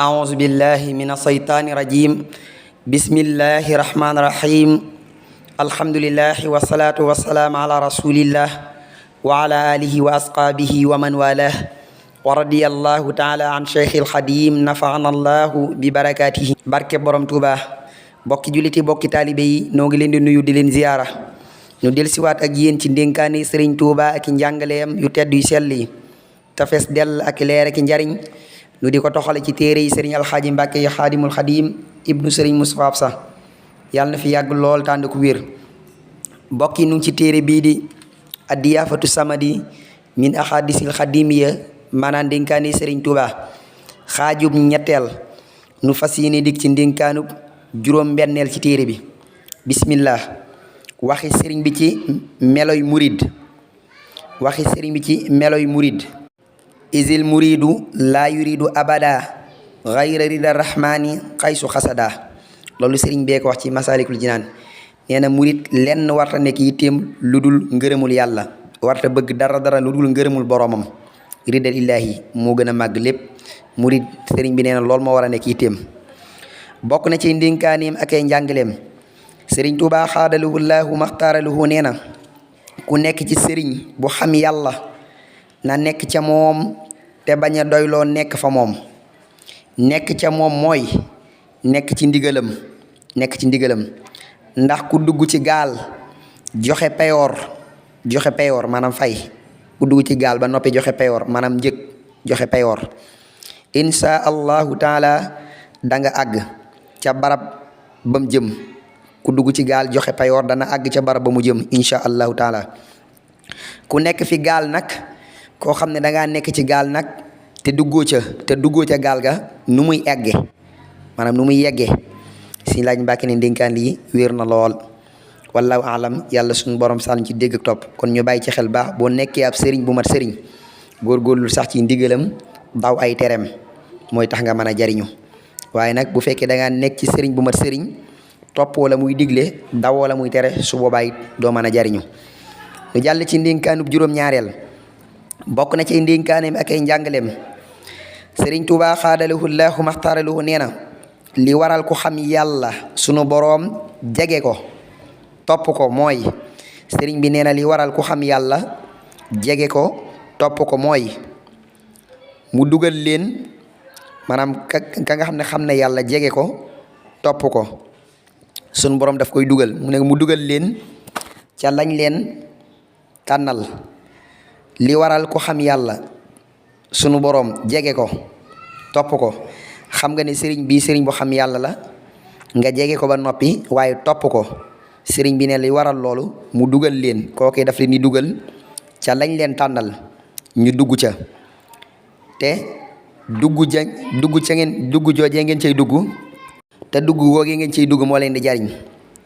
أعوذ بالله من الشيطان الرجيم بسم الله الرحمن الرحيم الحمد لله والصلاة والسلام على رسول الله وعلى آله وأصحابه ومن والاه ورضي الله تعالى عن شيخ الخديم نفعنا الله ببركاته barke borom Tuuba bokki juliti bokki taalibe yi noo ngi leen di nuyu di leen ziyaara ñu dellusiwaat ak yéen ci ndénkaani Sëriñ Tuuba ak njàngaleem yu tedd yu sell yi te fees dell ak leer ak njariñ nu di ko toxale ci téere yi sëriñ alxaaji Mbàkke yi xaadimul xadim ibnu sëriñ Mustafaa Absa yàlla na fi yàgg lool tànd ku wér mbokk yi nu ngi ci téere bii di addiyaafatu samadi min axaadisil xadimiya maanaam ndénkaani Sëriñ Tuuba xaajub ñetteel nu fas yéene dig ci ndénkaanub juróom benneel ci téere bi bismillah waxi sëriñ bi ci meloy murid waxi sëriñ bi ci meloy murid isil muridu laa yuridu abada gayra rida rahmani xaysu xasada loolu sëriñ bee ko wax ci masalikul jinaan nee na murid lenn warta nekk yitteem lu dul ngërëmul yàlla warta bëgg dara lu dul ngërëmul boromam ridal illaahi moo gën a màgg lépp murid sëriñ bi nee na loolu moo war a nekk yitteem bokk na ci ndénkaaneem ak ay njàngaleem sëriñ Tuubaa xaadaluhu llaahu maxtaaraluhu nee na ku nekk ci sëriñ bu xam yàlla na nekk ca moom te bañ a doyloo nekk fa moom nekk ca moom mooy nekk ci ndigalam ndax ku dugg ci gaal joxe payoor maanaam fay ku dugg ci gaal ba noppi joxe payoor maanaam njëg joxe payoor insha allahu taala danga àgg ca barab ba mu jëm ku dugg ci gaal joxe payoor dana àgg ca barab ba mu jëm insha allahu taala ku nekk fi gaal nag koo xam ne dangaa nekk ci gaal nag te duggoo ca gaal ga nu muy egge maanaam nu muy yegge si laaj Mbàkke ne ndénkaan lii wéer na lool wallahu alam yàlla suñu borom sàll ci dégg ak topp kon ñu bàyyi ci xel baax boo nekkee ab sëriñ bu mat sëriñ góorgóorlu sax ci ndigalam daw ay tereem mooy tax nga mën a jariñu waaye nag bu fekkee dangaa nekk ci sëriñ bu mat sëriñ toppoo la muy digle dawoo la muy tere su boobaa it doo mën a jariñu lu jàll ci ndénkaanub juróom-ñaareel bokk na ci ndénkaaneem ak ay njàngaleem sëriñ Tuubaa xaadalahu llaahu maxtaaralahu nee na li waral ko xam yàlla sunu boroom jege ko topp ko mooy sëriñ bi nee na li waral ko xam yàlla jege ko topp ko mooy mu dugal leen maanaam ka nga xam ne yàlla jege ko topp ko sunu boroom daf koy dugal mu dugal leen ca lañ leen tànnal li waral ko xam yàlla sunu boroom jege ko topp ko xam nga ne sëriñ bi sëriñ bu xam yàlla la nga jege ko ba noppi waaye topp ko sëriñ bi ne li waral loolu mu dugal leen kookee daf leen di dugal ca lañ leen tànnal ñu dugg ca te dugg joojee ngeen cay dugg te dugg googee ngeen cay dugg moo leen di jariñ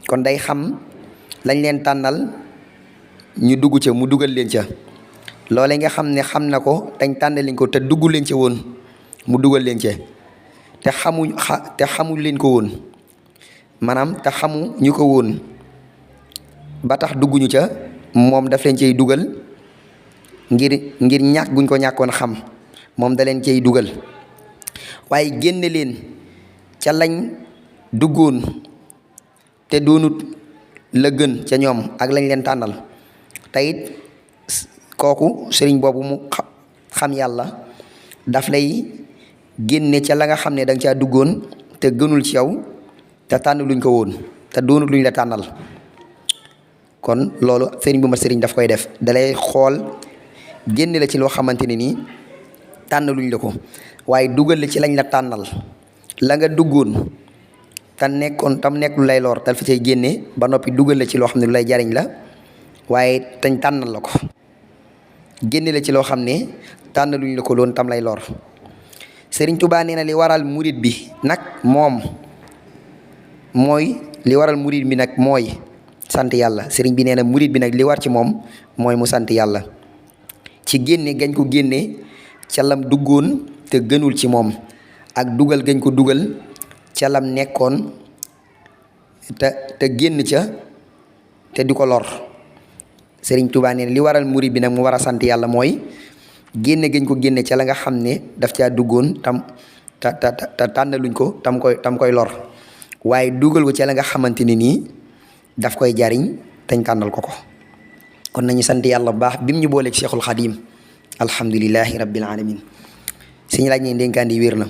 kon day xam lañ leen tànnal ñu dugg ca mu dugal leen ca loole nga xam ne xam na ko dañ tànn leen ko te dugg leen ca woon mu dugal leen ca te xamuñ leen ko woon maanaam te xamu ñu ko woon ba tax dugguñu ca moom daf leen cay dugal ngir ñàkk guñ ko ñàkkoon xam moom da leen cay dugal waaye génne leen ca lañ duggoon te doonut la gën ca ñoom ak lañ leen tànnal te it kooku sëriñ boobu mu xam yàlla daf lay génne ca la nga xam ne danga caa duggoon te gënul ci yow te tànn luñ ko woon te doonut luñ la tànnal kon loolu sëriñ bu ma sëriñ daf koy def dalay xool génne la ci loo xamante ne nii tànn luñ la ko waaye dugal la ci lañ la tànnal la nga duggoon te nekkoon tam nekk lu lay lor dal fi cay génne ba noppi dugal la ci loo xam ne lu lay jariñ la waaye tañ tànnal la ko génne la ci loo xam ne tànn luñ la ko loon tam lay lor sëriñ Tuubaa nee na li waral murid bi nag mooy sant yàlla sëriñ bi nee na murid bi nag li war ci moom mooy mu sant yàlla ci génne gañ ko génne ca lam duggoon te gënul ci moom ak dugal gañ ko dugal ca lam nekkoon te génn ca te di ko lor sëriñ Tuubaa nee na li waral murid bi nag mu war a sant yàlla mooy génne gañ ko génne ca la nga xam ne daf caa duggoon tam te tànnaluñ ko tam koy lor waaye dugal ko ci la nga xamante ne nii daf koy jariñ tañ tànnal ko kon nañu sant yàlla bu baax bim ñu booleeg Cheikhul Xadim alhamdulilahi rabbil alamin suñu laaj ne ndénkaan yi wér na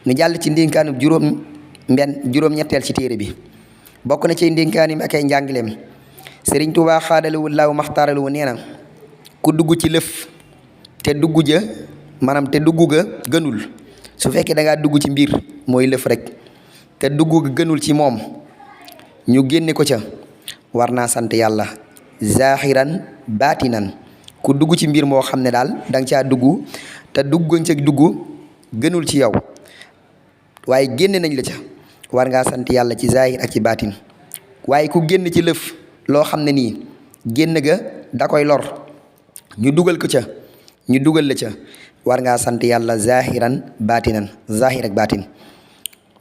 ñu jàll ci ndénkaanu juróom-ñetteel ci téere bi bokk na ci ndénkaanim ak ay njàngaleem Sëriñ Tuubaa xaadalawu laaw maxtaaralawu nee na ku dugg ci lëf te dugg ja maanaam te dugg ga gënul su fekkee da ngaa dugg ci mbir mooy lëf rek te dugg ga gënul ci moom ñu génne ko ca war naa sant yàlla zaahiran baatinan ku dugg ci mbir moo xam ne daal da nga caa dugg te dugg ca dugg gënul ci yow waaye génne nañ la ca war ngaa sant yàlla ci zaahir ak ci baatin waaye ku génn ci lëf loo xam ne nii génn ga da koy lor ñu dugal ko ca ñu dugal la ca war ngaa sant yàlla zahiran baatinan zahir ak baatin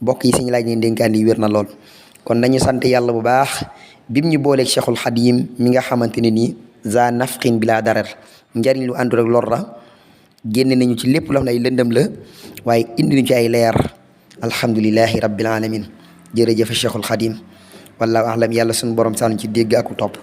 mbokk yi suñu laaj ne ndénkaan yi wér na lool kon nañu sant yàlla bu baax bim ñu booleeg Cheikhul Xadim mi nga xamante ne nii za nafqin bila darar njariñ lu àndul ak lor la génne nañu ci lépp loo xam ne ay lëndëm la waaye indi nañu ci ay leer alhamdulilahi rabbil alamin jërëjëf Cheikhul Xadim wallahu ahlam yàlla suñu borom sànni ci dégg ak topp